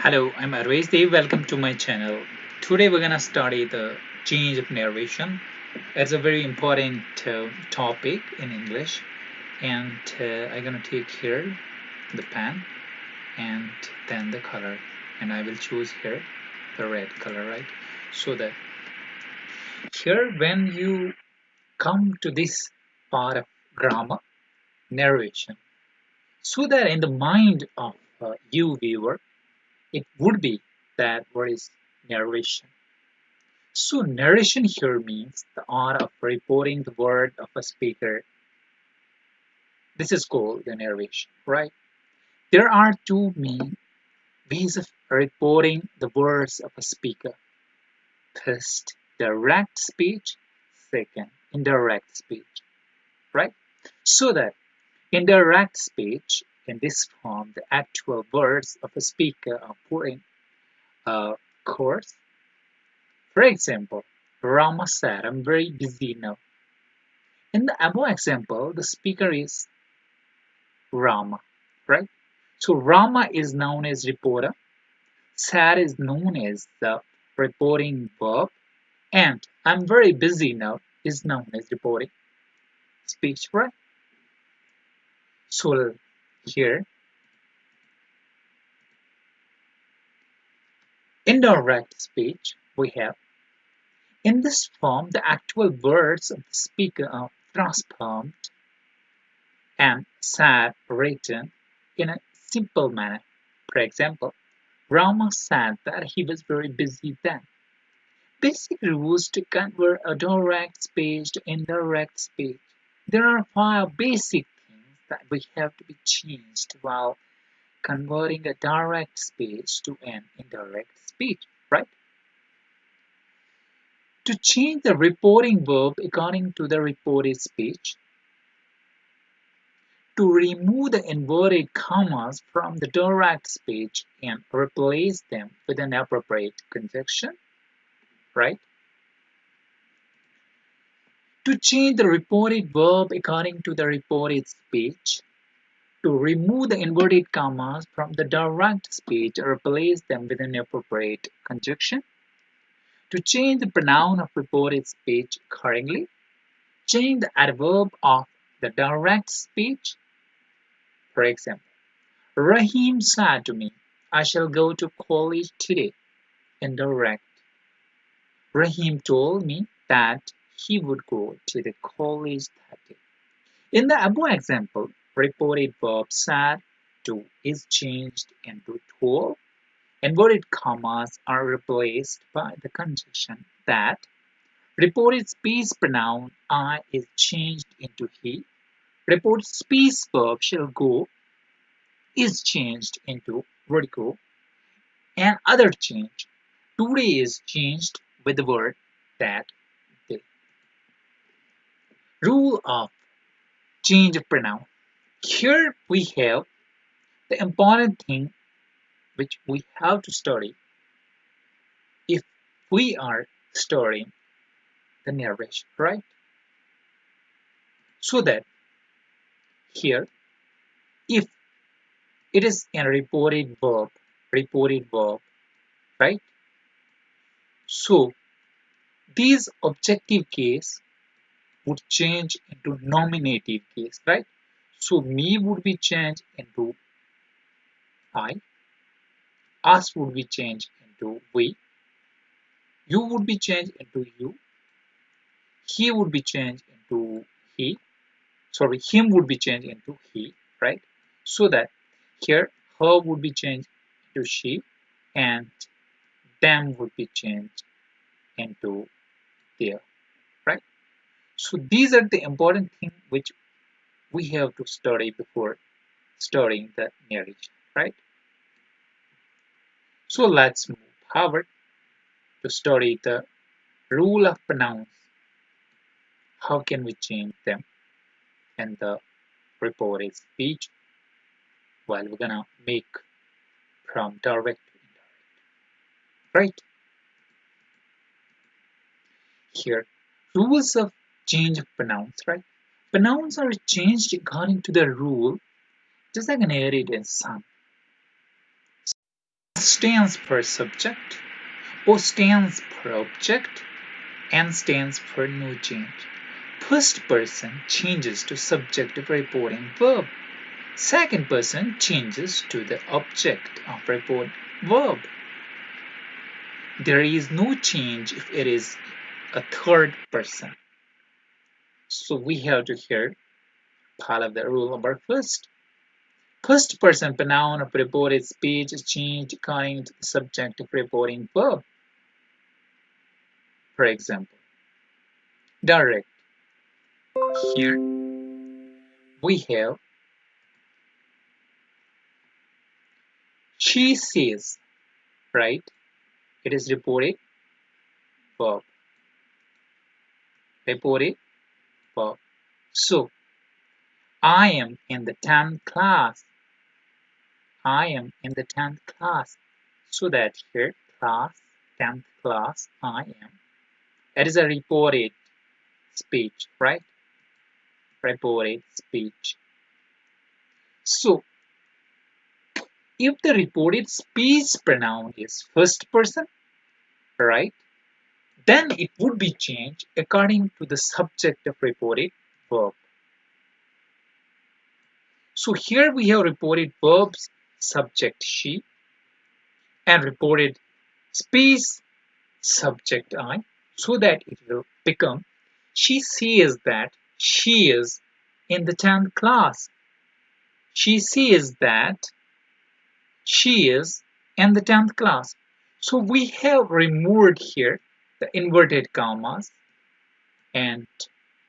Hello, I'm Arvesh Dev. Welcome to my channel. Today we're gonna study the change of narration. It's a very important topic in English, and I'm gonna take here the pen and then the color, and I will choose here the red color, right? So that here, when you come to this part of grammar, narration, so that in the mind of you viewer, it would be that what is narration. So narration here means the art of reporting the word of a speaker. This is called the narration, right? There are two main ways of reporting the words of a speaker. First, direct speech. Second, indirect speech, right? So that indirect speech, in this form, the actual words of a speaker are put in a course. For example, Rama said, I'm very busy now. In the above example, the speaker is Rama, right? So Rama is known as reporter, sad is known as the reporting verb, and I'm very busy now is known as reporting speech, right? So here, indirect speech, we have in this form the actual words of the speaker are transformed and said written in a simple manner. For example, Rama said that he was very busy then. Basic rules to convert a direct speech to indirect speech. There are five basic things that we have to be changed while converting a direct speech to an indirect speech, right? To change the reporting verb according to the reported speech, to remove the inverted commas from the direct speech and replace them with an appropriate conjunction, right? To change the reported verb according to the reported speech, to remove the inverted commas from the direct speech and replace them with an appropriate conjunction, to change the pronoun of reported speech accordingly, change the adverb of the direct speech. For example, Rahim said to me, I shall go to college today. Indirect. Rahim told me that he would go to the college that day. In the above example, reported verb "sad" to is changed into "told." Inverted commas are replaced by the conjunction that. Reported speech pronoun "I" is changed into "he." Reported speech verb "shall go" is changed into "would go." And other change. Today is changed with the word "that." Day. Rule of change of pronoun. Here we have the important thing which we have to study if we are studying the narration, right? So that here, if it is a reported verb, right? So these objective case would change into nominative case, right? So me would be changed into I, us would be changed into we, you would be changed into you, he would be changed into he, sorry, him would be changed into he, right? So that here her would be changed into she and them would be changed into there, right? So these are the important things which we have to study before studying the narration, right? So let's move forward to study the rule of pronouns. How can we change them in the reported speech while we're gonna make from direct to indirect, right? Here, rules of change of pronouns, right? Pronouns are changed according to the rule, just like an arid and sun. S stands for subject, O stands for object, N stands for no change. First person changes to subject of reporting verb. Second person changes to the object of report verb. There is no change if it is a third person. So we have to here follow the rule number first. First person pronoun of reported speech is changed according to the subject of reporting verb. For example, direct. Here we have she says, right? It is reported verb. Reported verb. So I am in the 10th class. I am in the 10th class. So that here class, 10th class, I am. It is a reported speech, right? Reported speech. So if the reported speech pronoun is first person, right, then it would be changed according to the subject of reported verb. So here we have reported verbs, subject she, and reported speech, subject I, so that it will become she says that she is in the 10th class. She says that she is in the 10th class. So we have removed here the inverted commas, and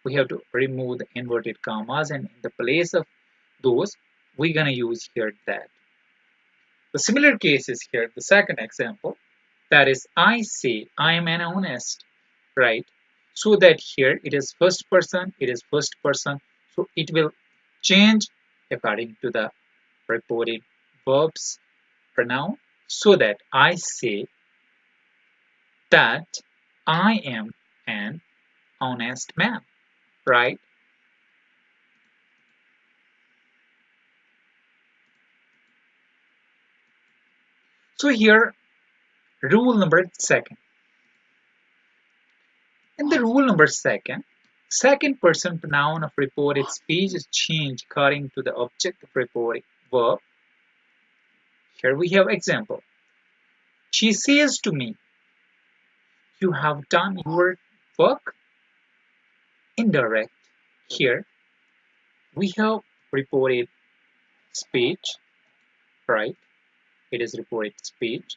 we have to remove the inverted commas, and in the place of those we're gonna use here that. The similar case is here, the second example, that is I say I am an honest, right? So that here it is first person, so it will change according to the reported verbs pronoun, so that I say that I am an honest man, right? So here rule number second. In the rule number second person pronoun of reported speech is changed according to the object of reported verb. Here we have example. She says to me, you have done your work. Indirect. Here we have reported speech, right? It is reported speech.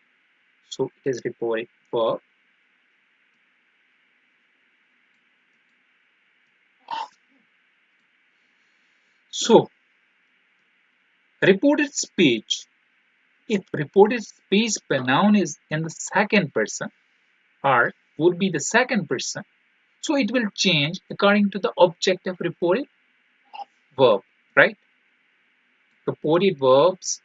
So it is reported verb. So reported speech, if reported speech pronoun is in the second person or would be the second person, so it will change according to the object of reported verb, right? Reported verbs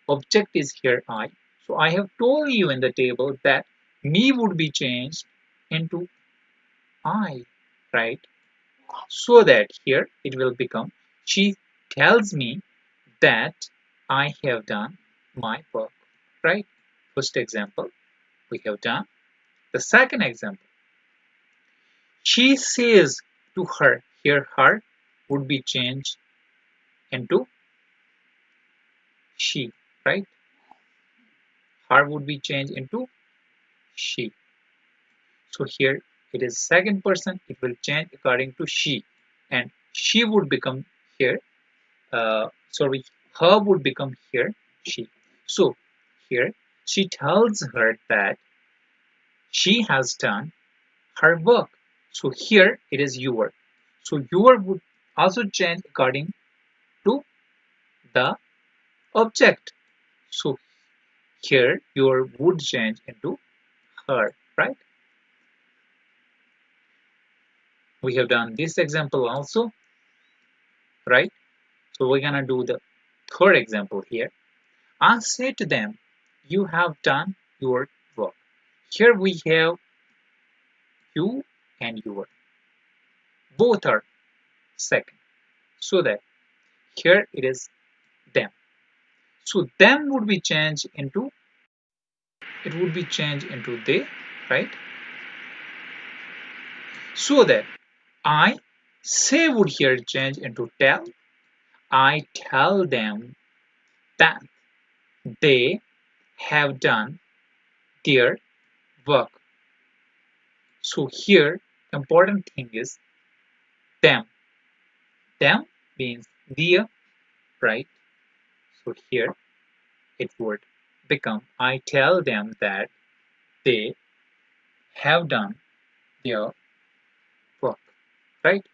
object is here I. So I have told you in the table that me would be changed into I, right? So that here it will become she tells me that I have done my work, right? First example we have done. The second example, she says to her, here her would be changed into she, right? Her would be changed into she. So here it is second person, it will change according to she, and she would become here, sorry, her would become here she. So here she tells her that she has done her work. So here it is your. So your would also change according to the object. So here your would change into her, right? We have done this example also, right? So we're gonna do the third example here. I say to them, you have done your work. Here we have you and your. Both are second. So that here it is them. So them would be changed into it would be changed into they, right? So that I say would here change into tell. I tell them that they have done their work. So here, important thing is them. Them means their, right? So here it would become I tell them that they have done their work, right?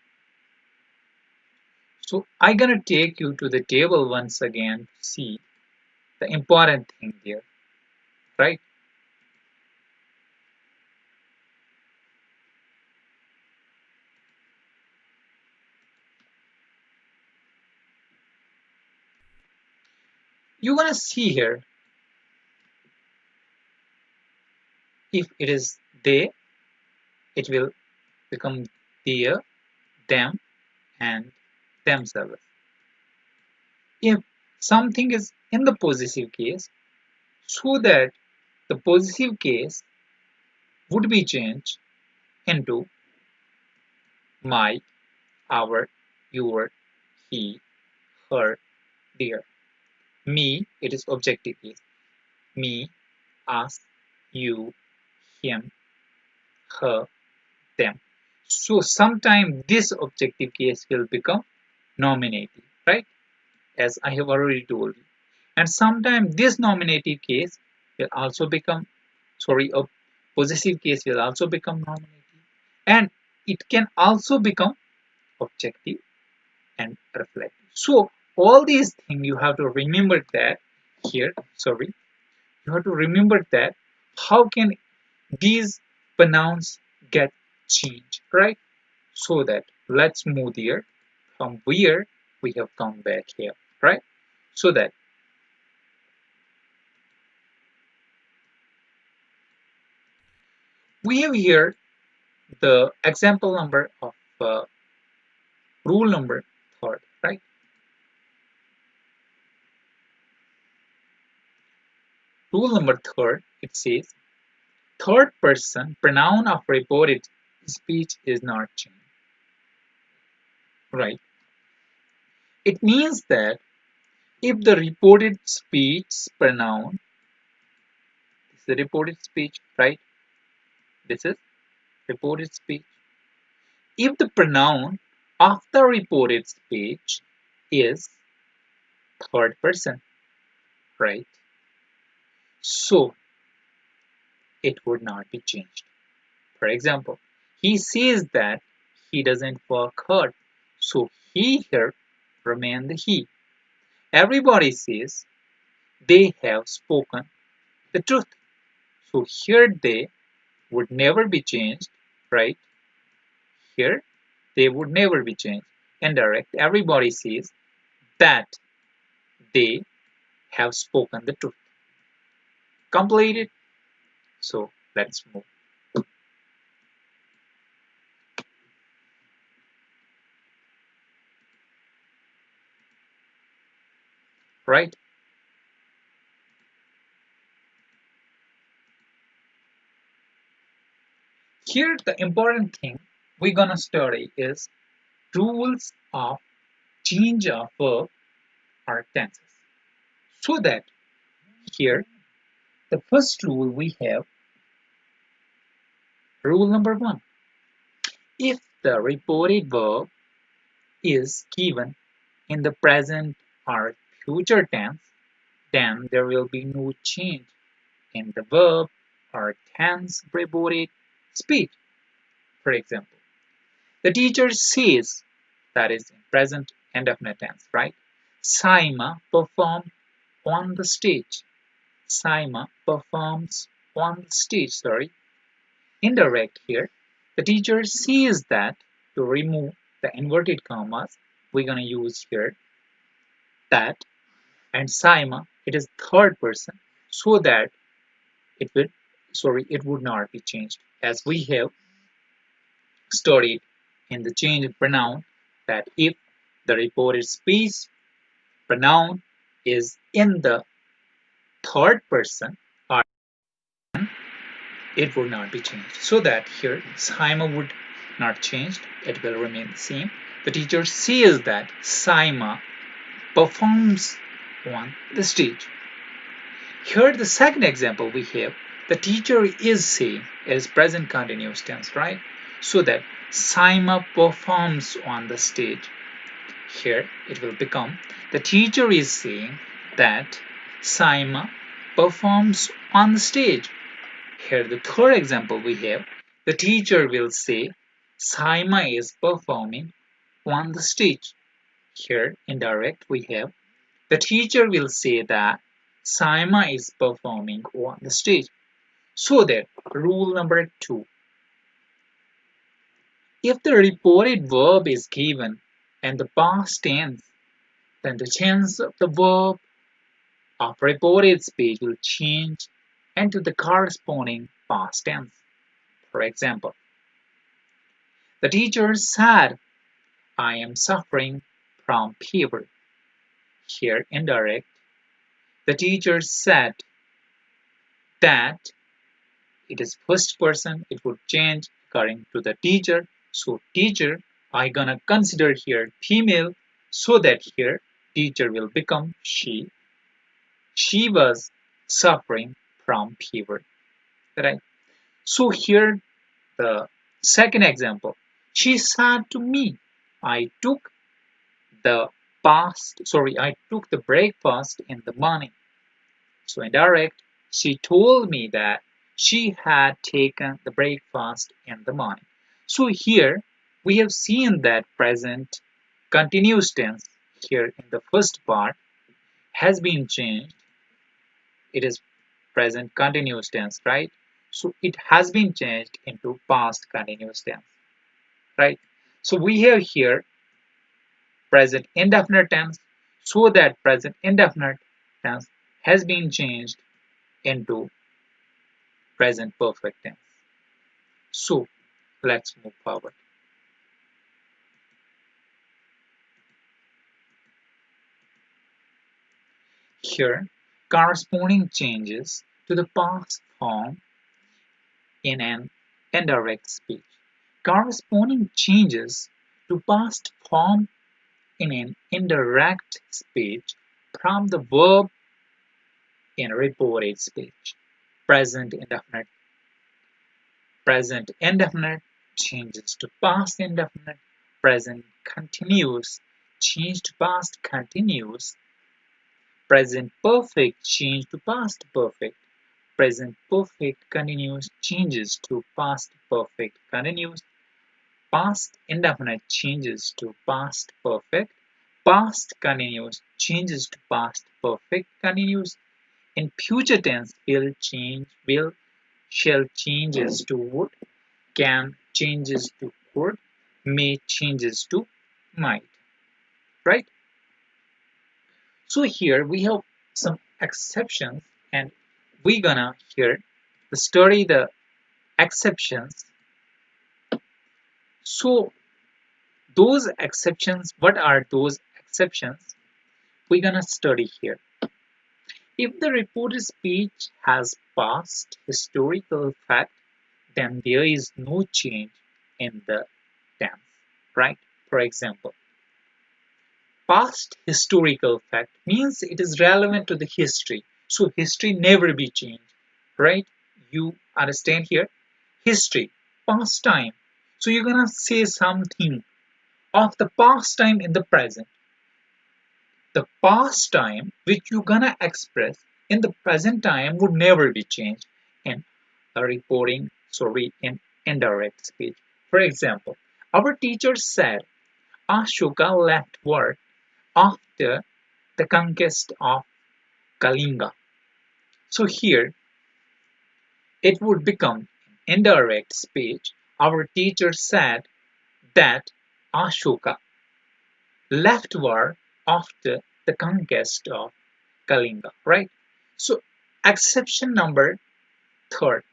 So I'm gonna take you to the table once again to see the important thing there, right? You're gonna see here if it is they, it will become their, them, and themselves. If something is in the possessive case, so that the possessive case would be changed into my, our, your, he, her, their. Me, it is objective case. Me, us, you, him, her, them. So sometime this objective case will become nominative, right? As I have already told you. And sometimes this nominative case will also become, sorry, a possessive case will also become nominative. And it can also become objective and reflective. So all these things you have to remember that here, sorry, you have to remember that how can these pronouns get changed, right? So that let's move here from where we have come back here, right? So that we have here the example number of rule number third, right? Rule number third, it says third person pronoun of reported speech is not changed, right? It means that if the reported speech pronoun is the reported speech, right? This is reported speech. If the pronoun of the reported speech is third person, right? So it would not be changed. For example, he says that he doesn't work hard, so he here remain the he. Everybody says they have spoken the truth, so here they would never be changed, right? Here they would never be changed. Indirect, everybody says that they have spoken the truth. Completed. So let's move. Right? Here the important thing we're gonna study is rules of change of verb or tenses. So that here the first rule we have rule number one. If the reported verb is given in the present or future tense, then there will be no change in the verb or tense reported speech. For example, the teacher says, that is in present indefinite tense, right? Saima performed on the stage. Saima performs on the stage, sorry. Indirect here. The teacher says that to remove the inverted commas, we're going to use here that and Saima, it is third person so that it would, sorry, it would not be changed as we have studied in the changed pronoun that if the reported speech pronoun is in the third person or it would not be changed. So that here Saima would not change, it will remain the same. The teacher says that Saima performs on the stage. Here the second example we have, the teacher is saying, it is present continuous tense, right? So that Saima performs on the stage. Here it will become, the teacher is saying that Saima performs on the stage. Here the third example we have, the teacher will say Saima is performing on the stage. Here indirect we have, the teacher will say that Saima is performing on the stage. So that rule number 2, if the reported verb is given and the past tense, then the tense of the verb of reported speech will change into the corresponding past tense. For example, the teacher said, I am suffering from fever. Here indirect, the teacher said that it is first person, it would change according to the teacher. So teacher, I gonna consider here female, so that here teacher will become she. She was suffering from fever, right? So here the second example, she said to me, I took I took the breakfast in the morning. So indirect, she told me that she had taken the breakfast in the morning. So here we have seen that present continuous tense here in the first part has been changed. It is present continuous tense, right? So it has been changed into past continuous tense, right? So we have here present indefinite tense, so that present indefinite tense has been changed into present perfect tense. So let's move forward. Here, corresponding changes to the past form in an indirect speech. Corresponding changes to past form in an indirect speech from the verb in reported speech. Present indefinite, present indefinite changes to past indefinite, present continuous change to past continuous, present perfect change to past perfect, present perfect continuous changes to past perfect continuous, past indefinite changes to past perfect, past continuous changes to past perfect continuous, in future tense will, shall changes to would, can changes to could, may changes to might, right? So here we have some exceptions, and we're gonna here study the exceptions. So those exceptions, what are those exceptions? We're gonna study here. If the reported speech has past historical fact, then there is no change in the tense, right? For example, past historical fact means it is relevant to the history. So history never be changed, right? You understand here? History, past time. So you're gonna say something of the past time in the present. The past time which you're gonna express in the present time would never be changed in in indirect speech. For example, our teacher said Ashoka left work after the conquest of Kalinga. So here it would become indirect speech. Our teacher said that Ashoka left war after the conquest of Kalinga, right? So exception number third.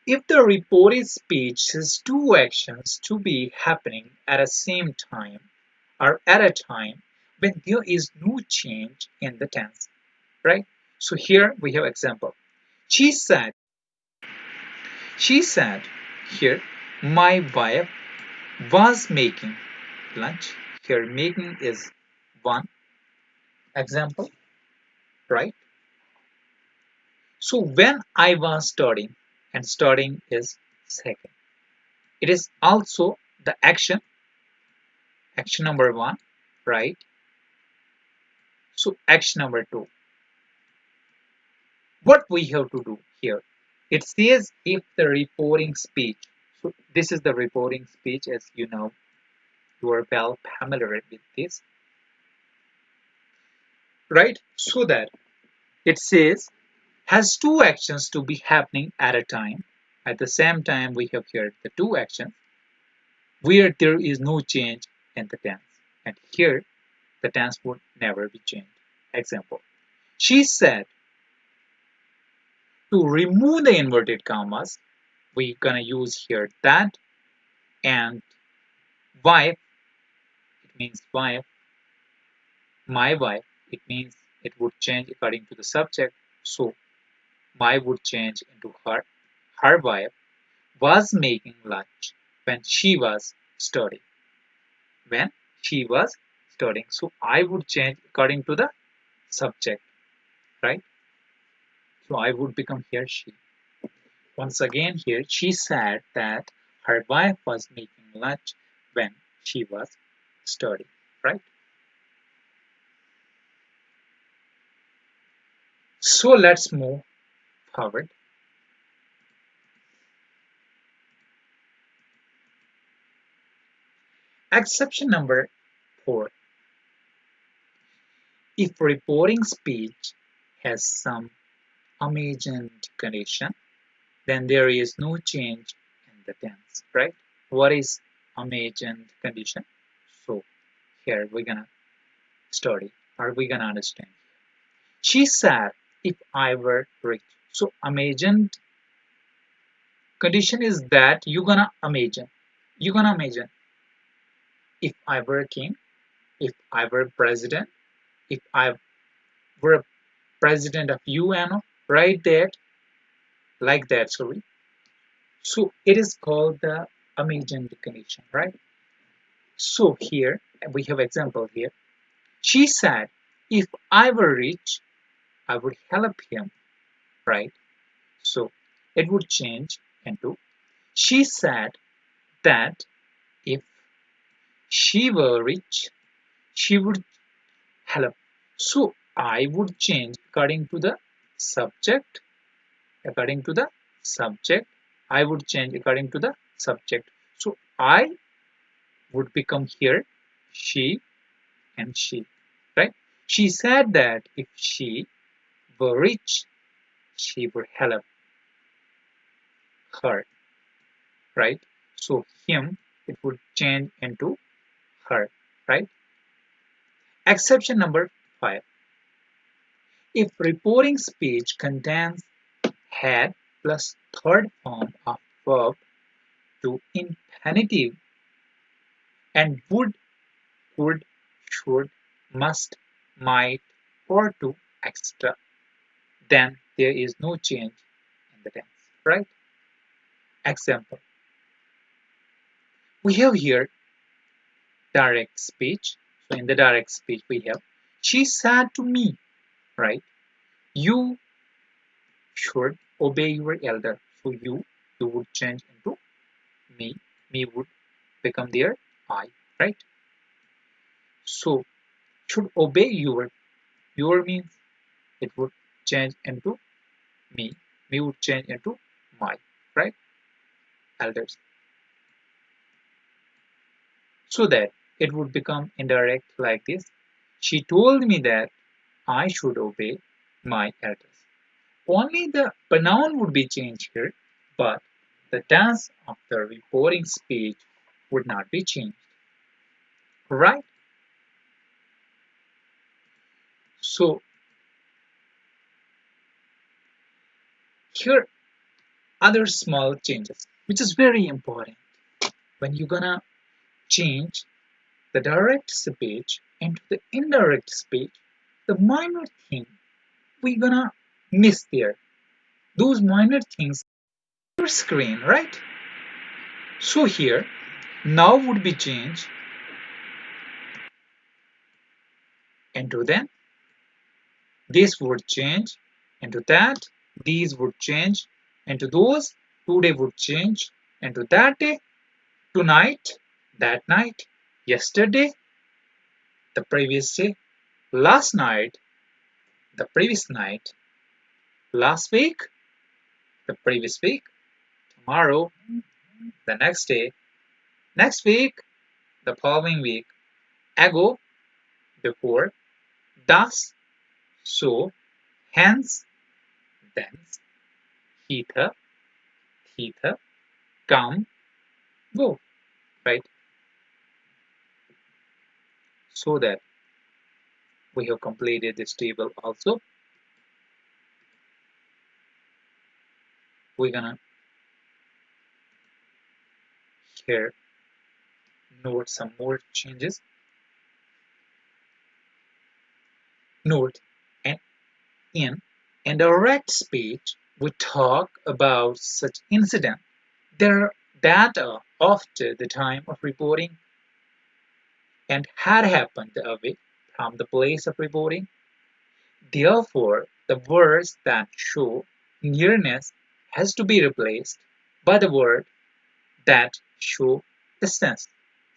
If the reported speech has two actions to be happening at the same time or at a time when there is no change in the tense, right? So here we have example. She said, She said here, my wife was making lunch. Here, making is one example, right? So when I was studying, and studying is second. It is also the action number one, right? So action number two. What we have to do here? It says if the reporting speech. So this is the reporting speech, as you know, you are well familiar with this, right? So that it says has two actions to be happening at a time. At the same time, we have here the two actions where there is no change in the tense. And here, the tense would never be changed. Example, she said to remove the inverted commas, we're gonna use here that, and wife, it means wife, my wife, it means it would change according to the subject. So my would change into her. Her wife was making lunch when she was studying. When she was studying. So I would change according to the subject, right? So I would become here she. Once again here, she said that her wife was making lunch when she was studying, right? So let's move forward. Exception number 4. If reporting speech has some imagined condition, then there is no change in the tense, right? What is imagined condition? So here we're gonna study, or we're gonna understand. She said, if I were rich. So imagined condition is that you're gonna imagine if I were a king, if I were president, if I were a president of UN, right? That like that, sorry. So it is called the imagined condition, right? So here we have example here. She said, if I were rich, I would help him, right? So it would change into she said that if she were rich, she would help. So I would change according to the subject. According to the subject, I would change according to the subject. So I would become here she and she, right? She said that if she were rich, she would help her, right? So him, it would change into her, right? Exception number 5. If reporting speech contains had plus third form of verb to infinitive and would, could, should, must, might, or to extra, then there is no change in the tense, right? Example, we have here direct speech. So in the direct speech we have, she said to me, right? You should obey your elder. So you would change into me. Me would become their I, right? So should obey your means it would change into me. Me would change into my, right? Elders. So that it would become indirect like this. She told me that I should obey my elders. Only the pronoun would be changed here, but the tense of the reporting speech would not be changed, right? So here other small changes, which is very important when you're gonna change the direct speech into the indirect speech. The minor thing we're gonna miss there. Those minor things your screen, right? So here, now would be changed into then. This would change into that. These would change into those. Today would change into that day. Tonight, that night. Yesterday, the previous day. Last night, the previous night. Last week, the previous week. Tomorrow, the next day. Next week, the following week. Ago, before. Thus, so, hence, thence. Hither, thither. Come, go. Right? So that we have completed this table also. We're gonna here note some more changes. Note, and in indirect speech, we talk about such incident there that are after the time of reporting and had happened away from the place of reporting. Therefore, the words that show nearness has to be replaced by the word that show distance.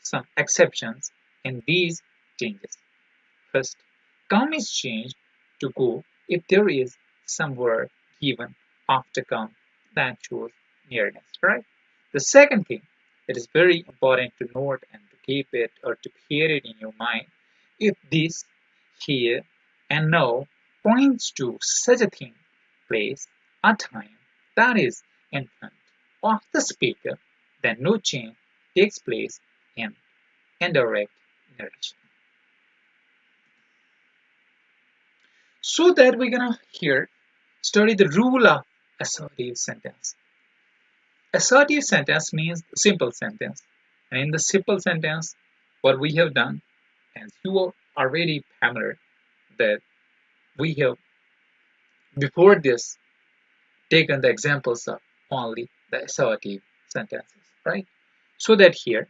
Some exceptions in these changes. First, come is changed to go if there is some word given after come that shows nearness, right? The second thing, it is very important to note and to keep it or to hear it in your mind. If this, here, and now points to such a thing, place, or time that is in front of the speaker, then no change takes place in indirect narration. So that we're gonna here study the rule of assertive sentence. Assertive sentence means simple sentence. And in the simple sentence, what we have done, as you are already familiar, that we have before this taken the examples of only the assertive sentences, right? So that here,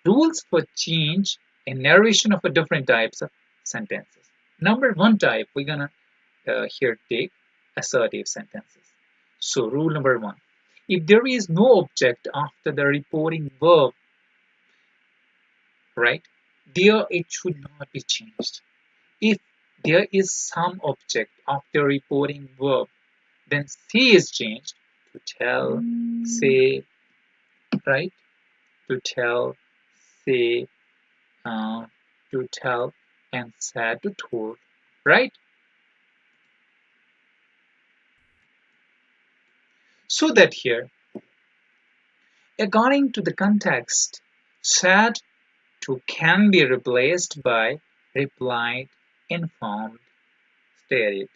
rules for change and narration of a different types of sentences. Number one type, we're gonna here take assertive sentences. So rule number one, if there is no object after the reporting verb, right, there it should not be changed. If there is some object after reporting verb, then say is changed to tell, say, right, to tell, say, uh, to tell, and said to told, right? So that here, according to the context, said to can be replaced by replied, informed, stated,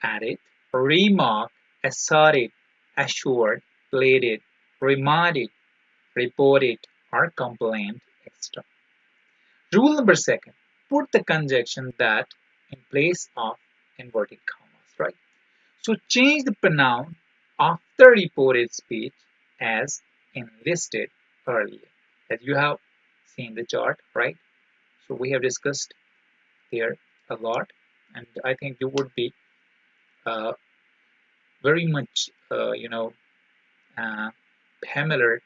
added, remarked, asserted, assured, pleaded, reminded, reported, or complained, etc. Rule number second, put the conjunction that in place of inverted commas, right? So change the pronoun after reported speech as enlisted earlier. As you have seen the chart, right? So we have discussed there a lot, and I think you would be uh, very much, uh, familiar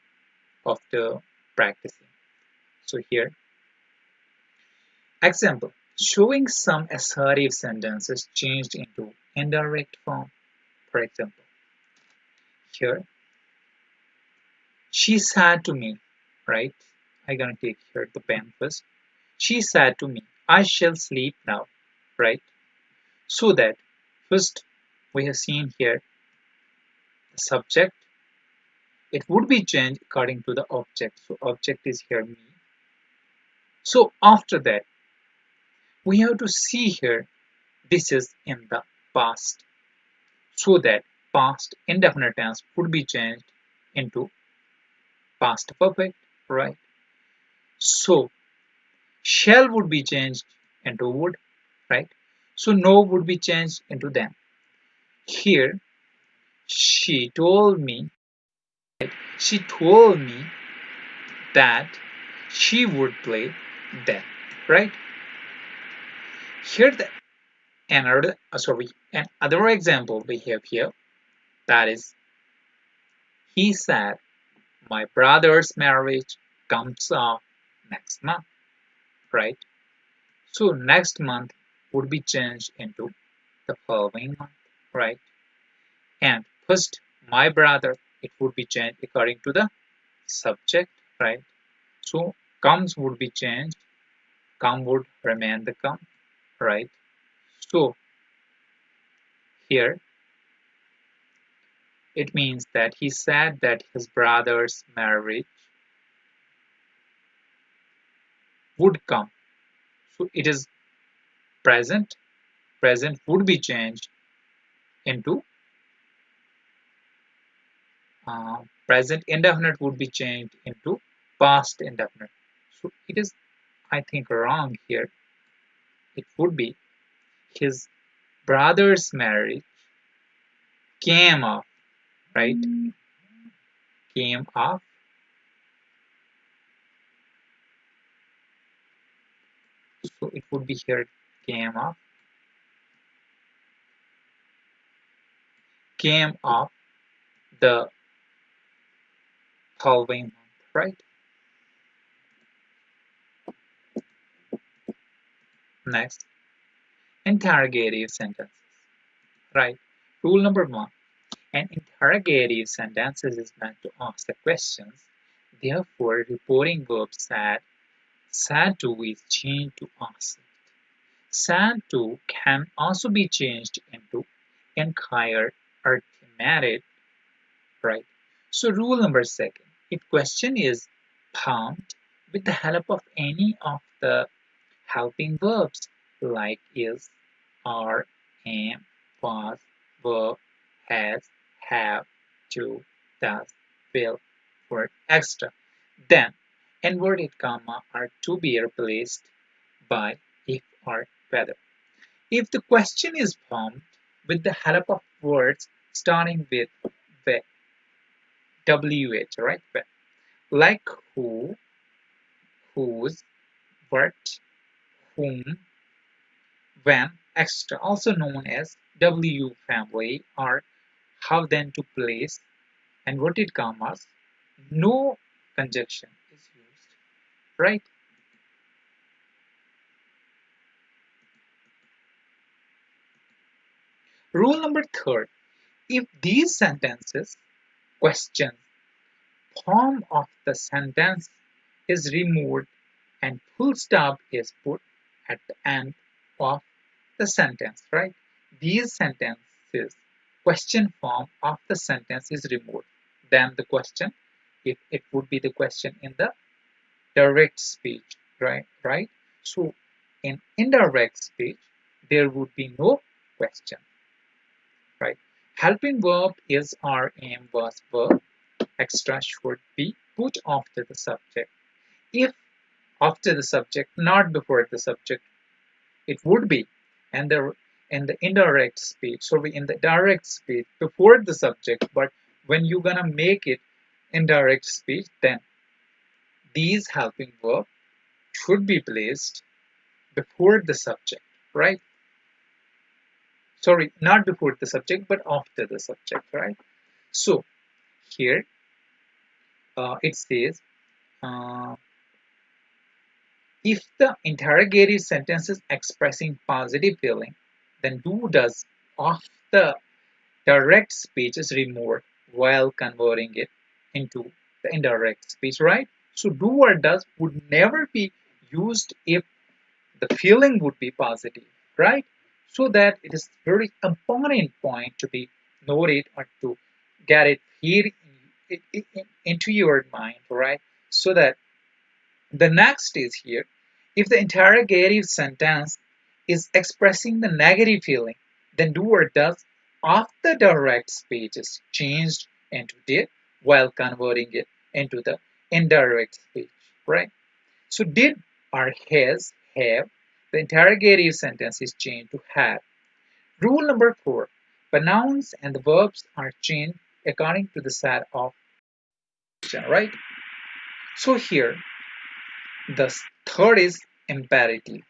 of the practicing. So here, example, showing some assertive sentences changed into indirect form. For example, here, she said to me, right? I'm gonna take here the pen first. She said to me, I shall sleep now, right? So that first we have seen here the subject. It would be changed according to the object. So object is here me. So after that, we have to see here this is in the past. So that past indefinite tense would be changed into past perfect, right? So shall would be changed into would, right? So no would be changed into then. Here, she told me She told me that she would play then, right? Here the another example we have here, that is, he said my brother's marriage comes off next month, right? So next month would be changed into the following month, right? And first my brother, it would be changed according to the subject, right? So comes would be changed, come would remain the come, right? So here it means that he said that his brother's marriage would come. So it is present. Present would be changed into present indefinite would be changed into past indefinite. So it is, I think, wrong here. It would be his brother's marriage came off, right? Came off. So it would be here came off. Came off the following month, right? Next, interrogative sentences, right? Rule number one. An interrogative sentence is meant to ask the questions. Therefore, reporting verb sad to is changed to asked. Sad to can also be changed into inquire or thematic, right? So rule number second, if question is found with the help of any of the helping verbs like is, are, am, was, were, has, have, to, does, will, were, etc. Then inverted comma are to be replaced by if or whether. If the question is formed with the help of words starting with the WH, right? Like who, whose, what, whom, when, extra, also known as W family, or how then to place inverted commas, no conjunction is used, right? Rule number third, if these sentences, questions, form of the sentence is removed and full stop is put at the end of the sentence, right? These sentences, question form of the sentence is removed. Then the question, if it would be the question in the direct speech, right? Right? So in indirect speech, there would be no question, right? Helping verb is are, am, was, were. Extra should be put after the subject. If after the subject, not before the subject, it would be. And the in the indirect speech, so in the direct speech before the subject, but when you're gonna make it indirect speech, then these helping verb should be placed before the subject, right? Sorry, not before the subject, but after the subject, right? So here it says, uh, if the interrogative sentence is expressing positive feeling, then do does of the direct speech is removed while converting it into the indirect speech, right? So do or does would never be used if the feeling would be positive, right? So that it is very important point to be noted or to get it here into your mind, right? So that the next is here, if the interrogative sentence is expressing the negative feeling, then do or does of the direct speech is changed into did while converting it into the indirect speech, right? So did or has, have, the interrogative sentence is changed to have. Rule number four, pronouns and the verbs are changed according to the set of right? So here, the third is imperative,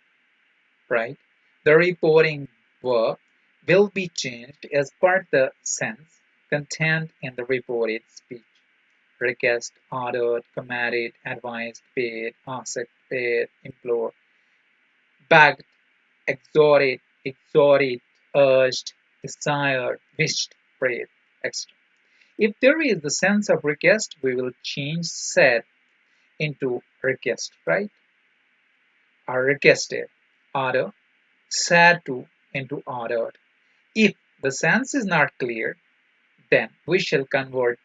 right? The reporting verb will be changed as per the sense contained in the reported speech. Request, ordered, commanded, advised, paid, asked, paid, implored, begged, exhorted, urged, desired, wished, prayed, etc. If there is the sense of request, we will change said into request, right? Or requested, order, said to into ordered. If the sense is not clear, then we shall convert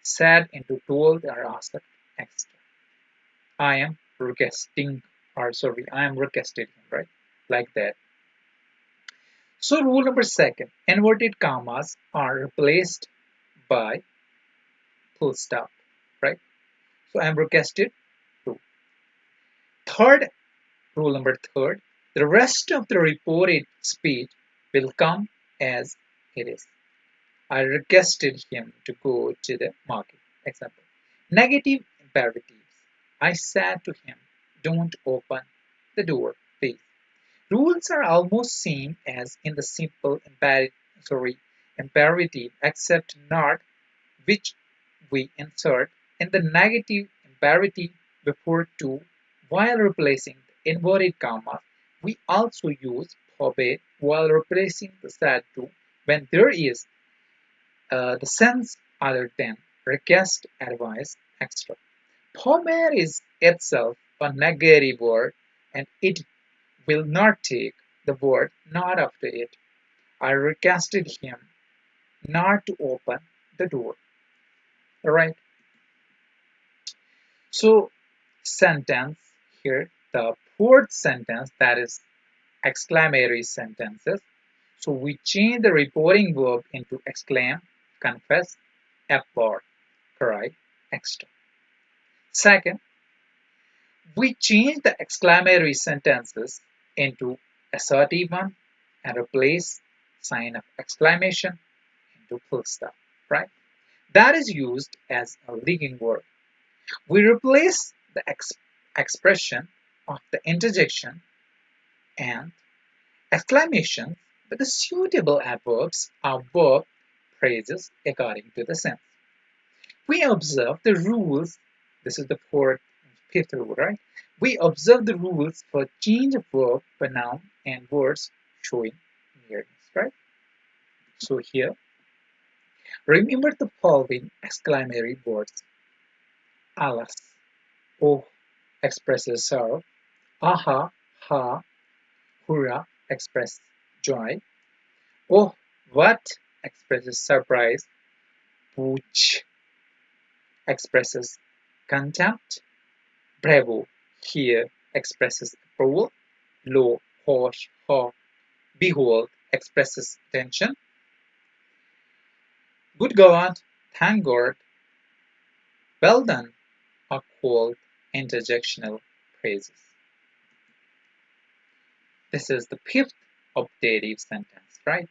said into told or asked extra. I am requesting, or sorry, I am requested him, right? Like that. So rule number second, inverted commas are replaced by full stop, right? So I am requested to. Third, rule number third, the rest of the reported speech will come as it is. I requested him to go to the market. Example. Negative imperatives. I said to him, don't open the door, please. Rules are almost same as in the simple imperative, except not which we insert in the negative imperative before to while replacing the inverted comma. We also use forbade while replacing the said to when there is the sense other than request, advice, extra. Forbade is itself a negative word and it will not take the word not after it. I requested him not to open the door. Alright, so sentence here, the fourth sentence, that is exclamatory sentences. So we change the reporting verb into exclaim, confess, applaud, cry, extra. Second, we change the exclamatory sentences into assertive one and replace sign of exclamation into full stop, right? That is used as a leading word. We replace the expression of the interjection and exclamation with the suitable adverbs or verb phrases according to the sense. We observe the rules. This is the fifth rule, right? We observe the rules for change of verb, pronoun, and words showing nearness, right? So here, remember the following exclamatory words. Alas, oh expresses sorrow, aha, ha, hurrah expresses joy, oh what expresses surprise, pooch expresses contempt, bravo here expresses approval, lo, hosh, haw, behold expresses attention, good God, thank God, well done are called interjectional phrases. This is the fifth optative sentence, right?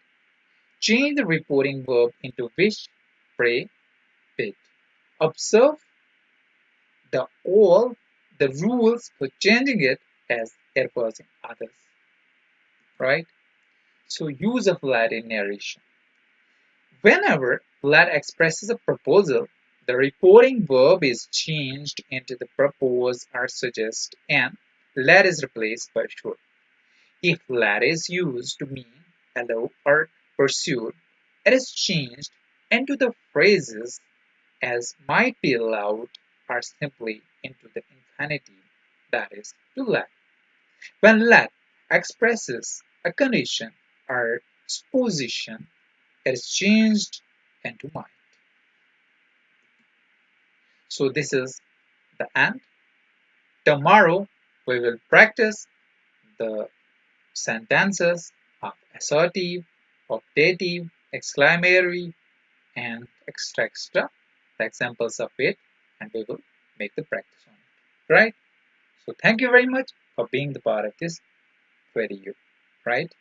Change the reporting verb into wish, pray, bid. Observe all the rules for changing it as it was in others, right? So use of let in narration. Whenever let expresses a proposal, the reporting verb is changed into the propose or suggest and let is replaced by should. If let is used to mean allow or pursue, it is changed into the phrases as might be allowed or simply into the infinitive, that is, to let. When let expresses a condition or supposition, it is changed into might. So this is the end. Tomorrow we will practice the sentences of assertive, optative, exclamatory, and extra, the examples of it, and we will make the practice on it, right? So thank you very much for being the part of this video, right?